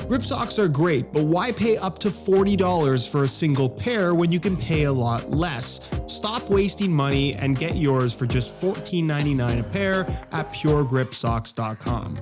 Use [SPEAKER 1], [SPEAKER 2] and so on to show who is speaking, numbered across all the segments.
[SPEAKER 1] Grip socks are great, but why pay up to $40 for a single pair when you can pay a lot less? Stop wasting money and get yours for just $14.99 a pair at puregripsocks.com.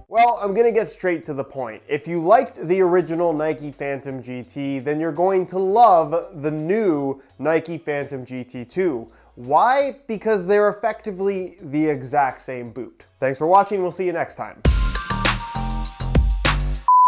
[SPEAKER 2] Well, I'm gonna get straight to the point. If you liked the original Nike Phantom GT, then you're going to love the new Nike Phantom GT 2. Why? Because they're effectively the exact same boot. Thanks for watching, we'll see you next time.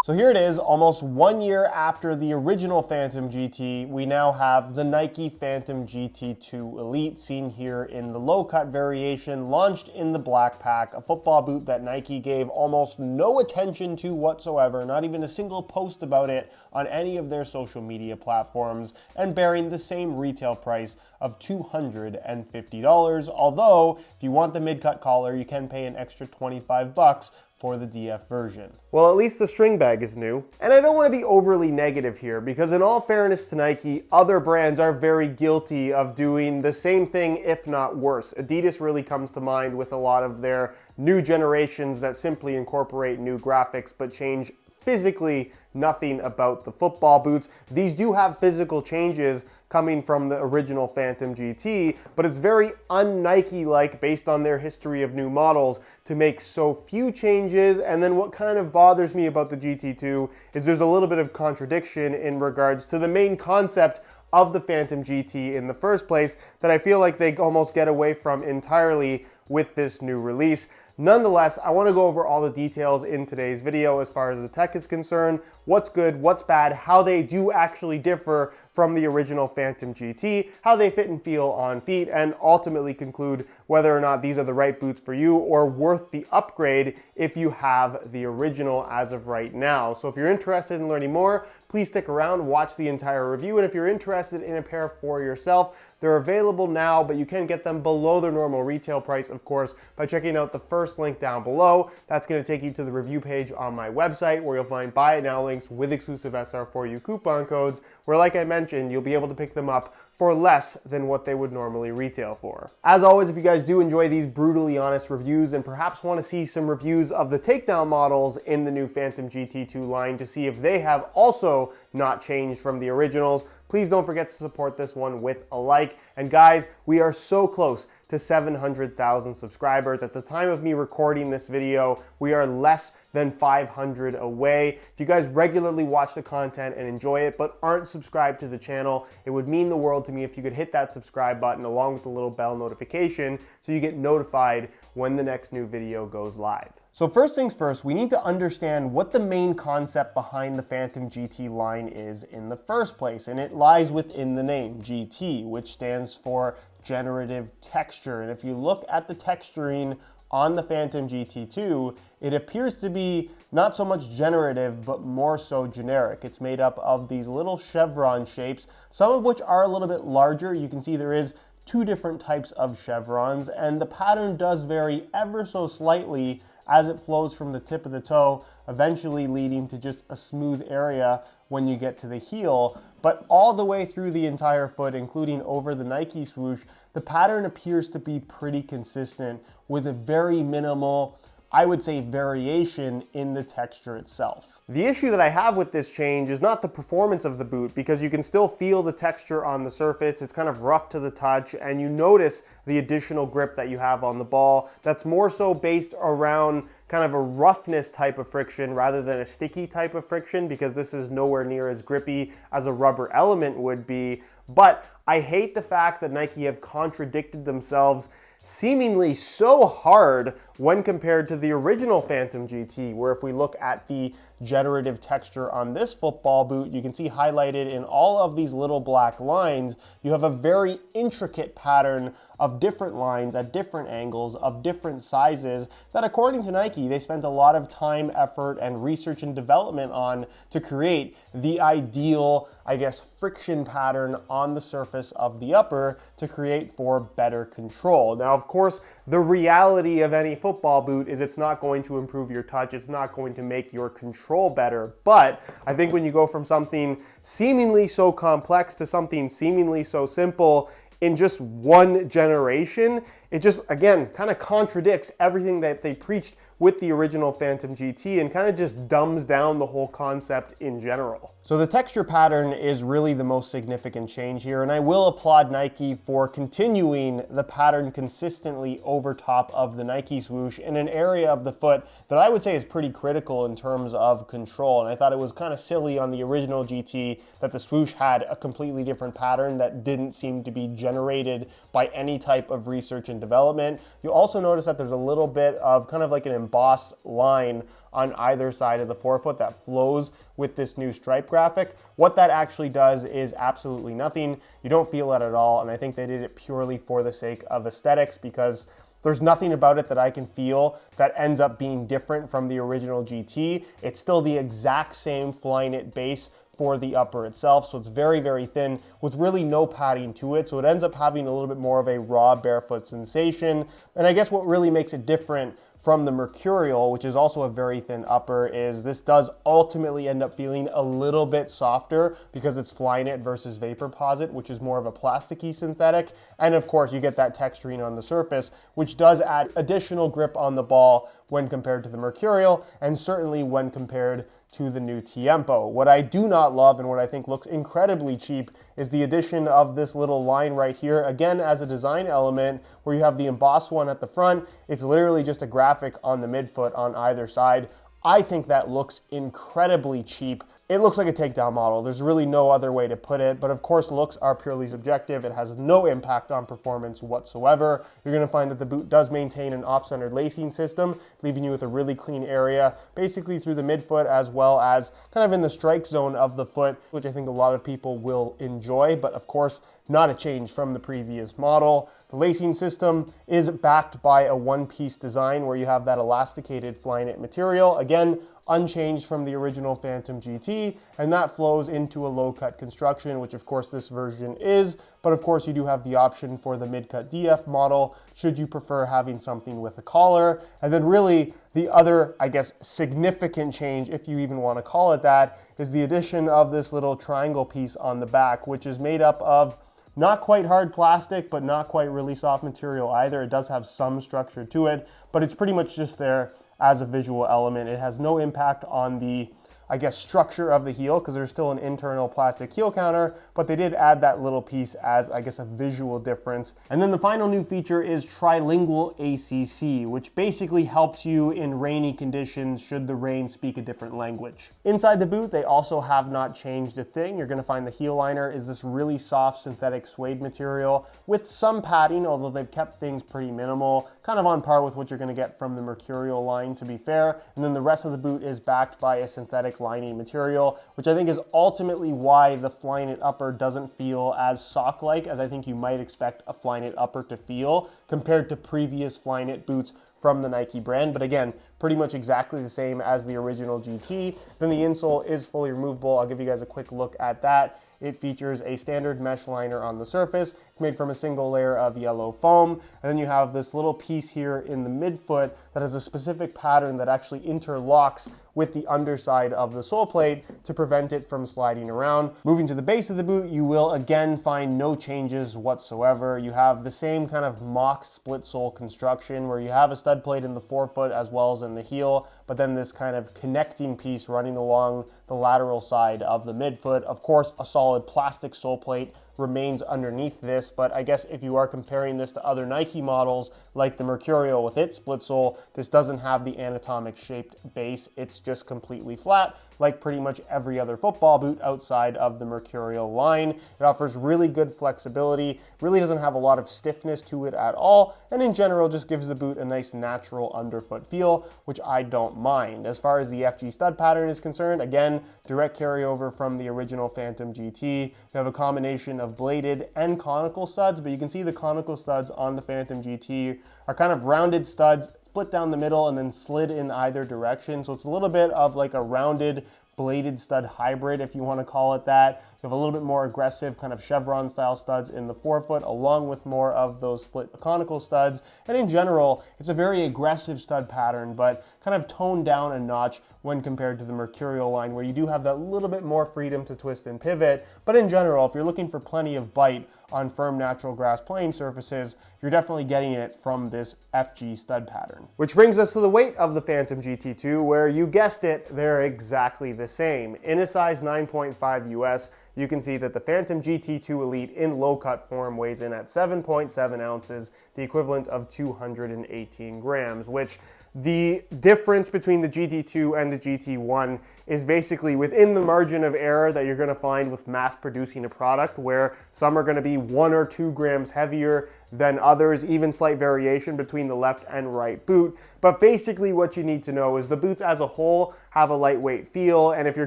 [SPEAKER 2] So here it is, almost 1 year after the original Phantom GT, we now have the Nike Phantom GT 2 Elite, seen here in the low-cut variation, launched in the black pack, a football boot that Nike gave almost no attention to whatsoever, not even a single post about it on any of their social media platforms, and bearing the same retail price of $250. Although, if you want the mid-cut collar, you can pay an extra 25 bucks for the DF version. Well, at least the string bag is new. And I don't want to be overly negative here, because in all fairness to Nike, other brands are very guilty of doing the same thing, if not worse. Adidas really comes to mind with a lot of their new generations that simply incorporate new graphics but change physically nothing about the football boots. These do have physical changes coming from the original Phantom GT, but it's very un-Nike-like based on their history of new models to make so few changes. And then what kind of bothers me about the GT2 is there's a little bit of contradiction in regards to the main concept of the Phantom GT in the first place that I feel like they almost get away from entirely with this new release. Nonetheless, I want to go over all the details in today's video as far as the tech is concerned, what's good, what's bad, how they do actually differ from the original Phantom GT, how they fit and feel on feet, and ultimately conclude whether or not these are the right boots for you or worth the upgrade if you have the original as of right now. So if you're interested in learning more, please stick around, watch the entire review, and if you're interested in a pair for yourself, they're available now, but you can get them below their normal retail price, of course, by checking out the first link down below. That's going to take you to the review page on my website, where you'll find buy it now links with exclusive SR4U coupon codes, where, like I mentioned, you'll be able to pick them up for less than what they would normally retail for. As always, if you guys do enjoy these brutally honest reviews and perhaps want to see some reviews of the takedown models in the new Phantom GT2 line to see if they have also not changed from the originals, please don't forget to support this one with a like. And guys, we are so close to 700,000 subscribers. At the time of me recording this video, we are less than 500 away. If you guys regularly watch the content and enjoy it but aren't subscribed to the channel, it would mean the world to me if you could hit that subscribe button along with the little bell notification so you get notified when the next new video goes live. So first things first, we need to understand what the main concept behind the Phantom GT line is in the first place, and it lies within the name, GT, which stands for generative texture. And if you look at the texturing on the Phantom GT2, it appears to be not so much generative, but more so generic. It's made up of these little chevron shapes, some of which are a little bit larger. You can see there is two different types of chevrons, and the pattern does vary ever so slightly as it flows from the tip of the toe, eventually leading to just a smooth area when you get to the heel. But all the way through the entire foot, including over the Nike swoosh, the pattern appears to be pretty consistent with a very minimal, I would say, variation in the texture itself. The issue that I have with this change is not the performance of the boot, because you can still feel the texture on the surface. It's kind of rough to the touch, and you notice the additional grip that you have on the ball. That's more so based around kind of a roughness type of friction rather than a sticky type of friction, because this is nowhere near as grippy as a rubber element would be. But I hate the fact that Nike have contradicted themselves seemingly so hard when compared to the original Phantom GT, where if we look at the generative texture on this football boot, you can see highlighted in all of these little black lines, you have a very intricate pattern of different lines at different angles of different sizes that, according to Nike, they spent a lot of time, effort, and research and development on to create the ideal, I guess, friction pattern on the surface of the upper to create for better control. Now, of course, the reality of any football boot is it's not going to improve your touch, it's not going to make your control better, but I think when you go from something seemingly so complex to something seemingly so simple in just one generation, it just, again, kind of contradicts everything that they preached with the original Phantom GT and kind of just dumbs down the whole concept in general. So the texture pattern is really the most significant change here, and I will applaud Nike for continuing the pattern consistently over top of the Nike swoosh in an area of the foot that I would say is pretty critical in terms of control. And I thought it was kind of silly on the original GT that the swoosh had a completely different pattern that didn't seem to be generated by any type of research and development. You'll also notice that there's a little bit of kind of like an embossed line on either side of the forefoot that flows with this new stripe graphic. What that actually does is absolutely nothing. You don't feel it at all, and I think they did it purely for the sake of aesthetics, because there's nothing about it that I can feel that ends up being different from the original GT. It's still the exact same Flyknit base for the upper itself, so it's very, very thin with really no padding to it, so it ends up having a little bit more of a raw barefoot sensation. And I guess what really makes it different from the Mercurial, which is also a very thin upper, is this does ultimately end up feeling a little bit softer because it's Flyknit versus Vaporposit, which is more of a plasticky synthetic. And of course, you get that texturing on the surface, which does add additional grip on the ball when compared to the Mercurial, and certainly when compared to the new Tiempo. What I do not love, and what I think looks incredibly cheap, is the addition of this little line right here, again as a design element, where you have the embossed one at the front. It's literally just a graphic on the midfoot on either side. I think that looks incredibly cheap. It looks like a takedown model. There's really no other way to put it, but of course looks are purely subjective. It has no impact on performance whatsoever. You're gonna find that the boot does maintain an off-centered lacing system, leaving you with a really clean area, basically through the midfoot as well as kind of in the strike zone of the foot, which I think a lot of people will enjoy, but of course, not a change from the previous model. The lacing system is backed by a one-piece design where you have that elasticated Flyknit material. Again, unchanged from the original Phantom GT, and that flows into a low-cut construction, which of course this version is, but of course you do have the option for the mid-cut DF model, should you prefer having something with a collar. And then really the other, I guess, significant change, if you even want to call it that, is the addition of this little triangle piece on the back, which is made up of not quite hard plastic, but not quite really soft material either. It does have some structure to it, but it's pretty much just there as a visual element. It has no impact on the, I guess, structure of the heel, because there's still an internal plastic heel counter, but they did add that little piece as, I guess, a visual difference. And then the final new feature is trilingual ACC, which basically helps you in rainy conditions should the rain speak a different language. Inside the boot, they also have not changed a thing. You're gonna find the heel liner is this really soft synthetic suede material with some padding, although they've kept things pretty minimal, kind of on par with what you're gonna get from the Mercurial line, to be fair. And then the rest of the boot is backed by a synthetic lining material, which I think is ultimately why the Flyknit upper doesn't feel as sock-like as I think you might expect a Flyknit upper to feel compared to previous Flyknit boots from the Nike brand. But again, pretty much exactly the same as the original GT. Then the insole is fully removable. I'll give you guys a quick look at that. It features a standard mesh liner on the surface. It's made from a single layer of yellow foam. And then you have this little piece here in the midfoot that has a specific pattern that actually interlocks with the underside of the sole plate to prevent it from sliding around. Moving to the base of the boot, you will again find no changes whatsoever. You have the same kind of mock split sole construction where you have a stud plate in the forefoot as well as in the heel, but then this kind of connecting piece running along the lateral side of the midfoot. Of course, a solid plastic sole plate remains underneath this, but I guess if you are comparing this to other Nike models like the Mercurial with its split sole, this doesn't have the anatomic shaped base. It's just completely flat, like pretty much every other football boot outside of the Mercurial line. It offers really good flexibility, really doesn't have a lot of stiffness to it at all, and in general just gives the boot a nice natural underfoot feel, which I don't mind. As far as the FG stud pattern is concerned, again, direct carryover from the original Phantom GT. You have a combination of bladed and conical studs, but you can see the conical studs on the Phantom GT are kind of rounded studs, split down the middle and then slid in either direction. So it's a little bit of like a rounded bladed stud hybrid, if you want to call it that. You have a little bit more aggressive kind of chevron style studs in the forefoot, along with more of those split conical studs. And in general, it's a very aggressive stud pattern, but kind of toned down a notch when compared to the Mercurial line, where you do have that little bit more freedom to twist and pivot. But in general, if you're looking for plenty of bite on firm natural grass playing surfaces, you're definitely getting it from this FG stud pattern. Which brings us to the weight of the Phantom GT2, where you guessed it, they're exactly the same. In a size 9.5 US, you can see that the Phantom GT2 Elite in low cut form weighs in at 7.7 ounces, the equivalent of 218 grams, which the difference between the GT2 and the GT1 is basically within the margin of error that you're going to find with mass producing a product, where some are going to be 1 or 2 grams heavier than others, even slight variation between the left and right boot. But basically what you need to know is the boots as a whole have a lightweight feel, and if you're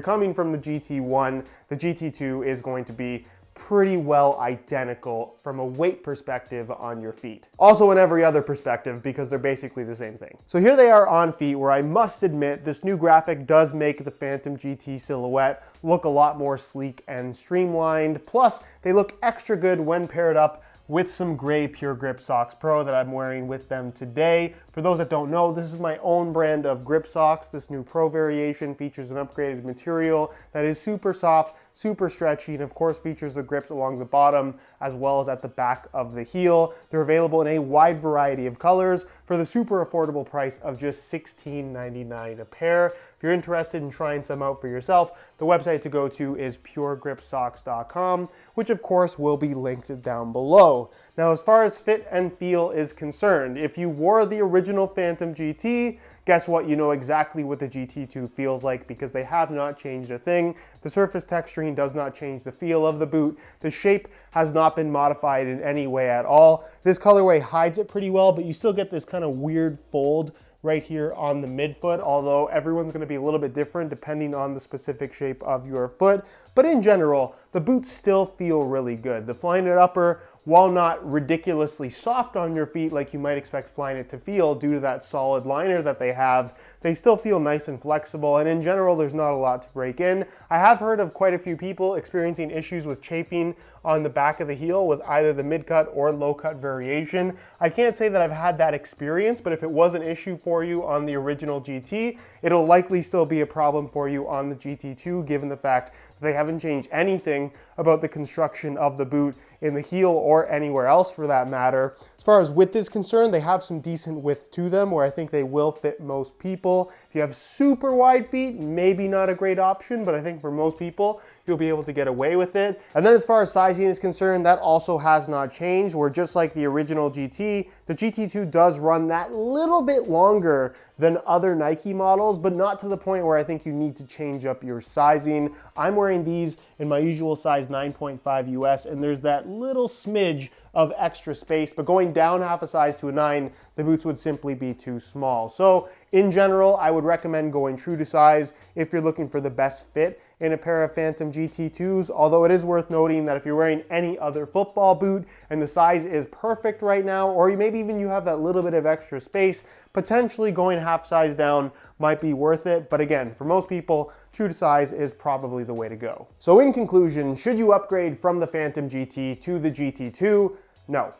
[SPEAKER 2] coming from the GT1, the GT2 is going to be pretty well identical from a weight perspective on your feet. Also in every other perspective, because they're basically the same thing. So here they are on feet, where I must admit this new graphic does make the Phantom GT silhouette look a lot more sleek and streamlined. Plus, they look extra good when paired up with some gray Pure Grip Socks Pro that I'm wearing with them today. For those that don't know, this is my own brand of grip socks. This new Pro variation features an upgraded material that is super soft, super stretchy, and of course features the grips along the bottom as well as at the back of the heel. They're available in a wide variety of colors for the super affordable price of just $16.99 a pair. If you're interested in trying some out for yourself, the website to go to is puregripsocks.com, which of course will be linked down below. Now, as far as fit and feel is concerned, if you wore the original Phantom GT, guess what? You know exactly what the GT2 feels like, because they have not changed a thing. The surface texturing does not change the feel of the boot. The shape has not been modified in any way at all. This colorway hides it pretty well, but you still get this kind of weird fold right here on the midfoot, although everyone's going to be a little bit different depending on the specific shape of your foot. But in general, the boots still feel really good. The Flyknit upper, while not ridiculously soft on your feet like you might expect Flyknit to feel due to that solid liner that they have, they still feel nice and flexible, and in general there's not a lot to break in. I have heard of quite a few people experiencing issues with chafing on the back of the heel with either the mid-cut or low-cut variation. I can't say that I've had that experience, but if it was an issue for you on the original GT, it'll likely still be a problem for you on the GT2, given the fact that they haven't changed anything about the construction of the boot in the heel or anywhere else for that matter. As far as width is concerned, they have some decent width to them, where I think they will fit most people. If you have super wide feet, maybe not a great option, but I think for most people, you'll be able to get away with it. And then as far as sizing is concerned, that also has not changed, where just like the original GT, the GT2 does run that little bit longer than other Nike models, but not to the point where I think you need to change up your sizing. I'm wearing these in my usual size 9.5 US, and there's that little smidge of extra space, but going down half a size to a 9, the boots would simply be too small. So in general, I would recommend going true to size if you're looking for the best fit in a pair of Phantom GT2s, although it is worth noting that if you're wearing any other football boot and the size is perfect right now, or maybe even you have that little bit of extra space, potentially going half size down might be worth it. But again, for most people, true to size is probably the way to go. So in conclusion, should you upgrade from the Phantom GT to the GT2? No.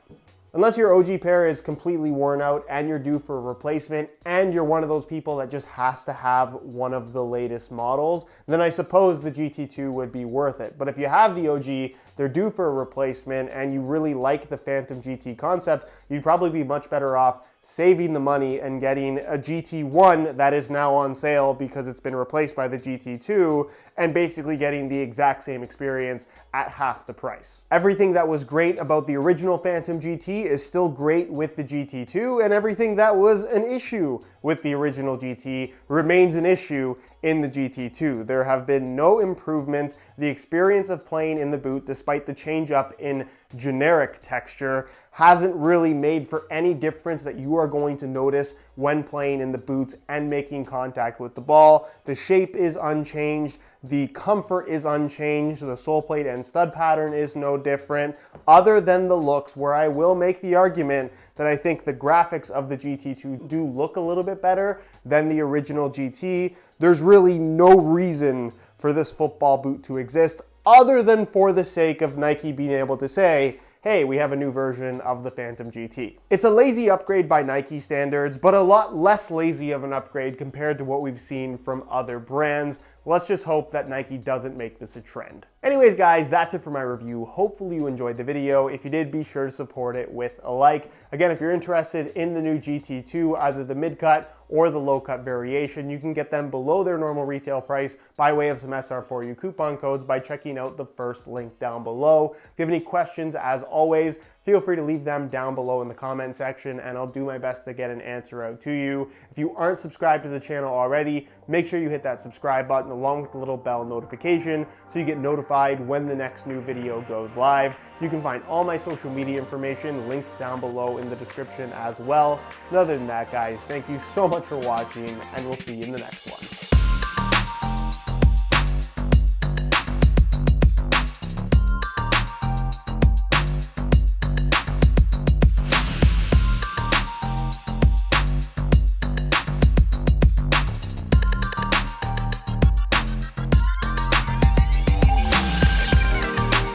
[SPEAKER 2] Unless your OG pair is completely worn out and you're due for a replacement, and you're one of those people that just has to have one of the latest models, then I suppose the GT2 would be worth it. But if you have the OG, they're due for a replacement, and you really like the Phantom GT concept, you'd probably be much better off saving the money and getting a GT1 that is now on sale because it's been replaced by the GT2, and basically getting the exact same experience at half the price. Everything that was great about the original Phantom GT is still great with the GT2, and everything that was an issue with the original GT remains an issue in the GT2. There have been no improvements. The experience of playing in the boot, despite the change up in generic texture, hasn't really made for any difference that you are going to notice when playing in the boots and making contact with the ball. The shape is unchanged. The comfort is unchanged. The sole plate and stud pattern is no different, other than the looks, where I will make the argument that I think the graphics of the GT2 do look a little bit better than the original GT. There's really no reason for this football boot to exist other than for the sake of Nike being able to say, hey, we have a new version of the Phantom GT. It's a lazy upgrade by Nike standards, but a lot less lazy of an upgrade compared to what we've seen from other brands. Let's just hope that Nike doesn't make this a trend. Anyways, guys, that's it for my review. Hopefully you enjoyed the video. If you did, be sure to support it with a like. Again, if you're interested in the new GT2, either the mid-cut or the low-cut variation, you can get them below their normal retail price by way of some SR4U coupon codes by checking out the first link down below. If you have any questions, as always, feel free to leave them down below in the comment section, and I'll do my best to get an answer out to you. If you aren't subscribed to the channel already, make sure you hit that subscribe button along with the little bell notification so you get notified when the next new video goes live. You can find all my social media information linked down below in the description as well. And other than that, guys, thank you so much for watching, and we'll see you in the next one.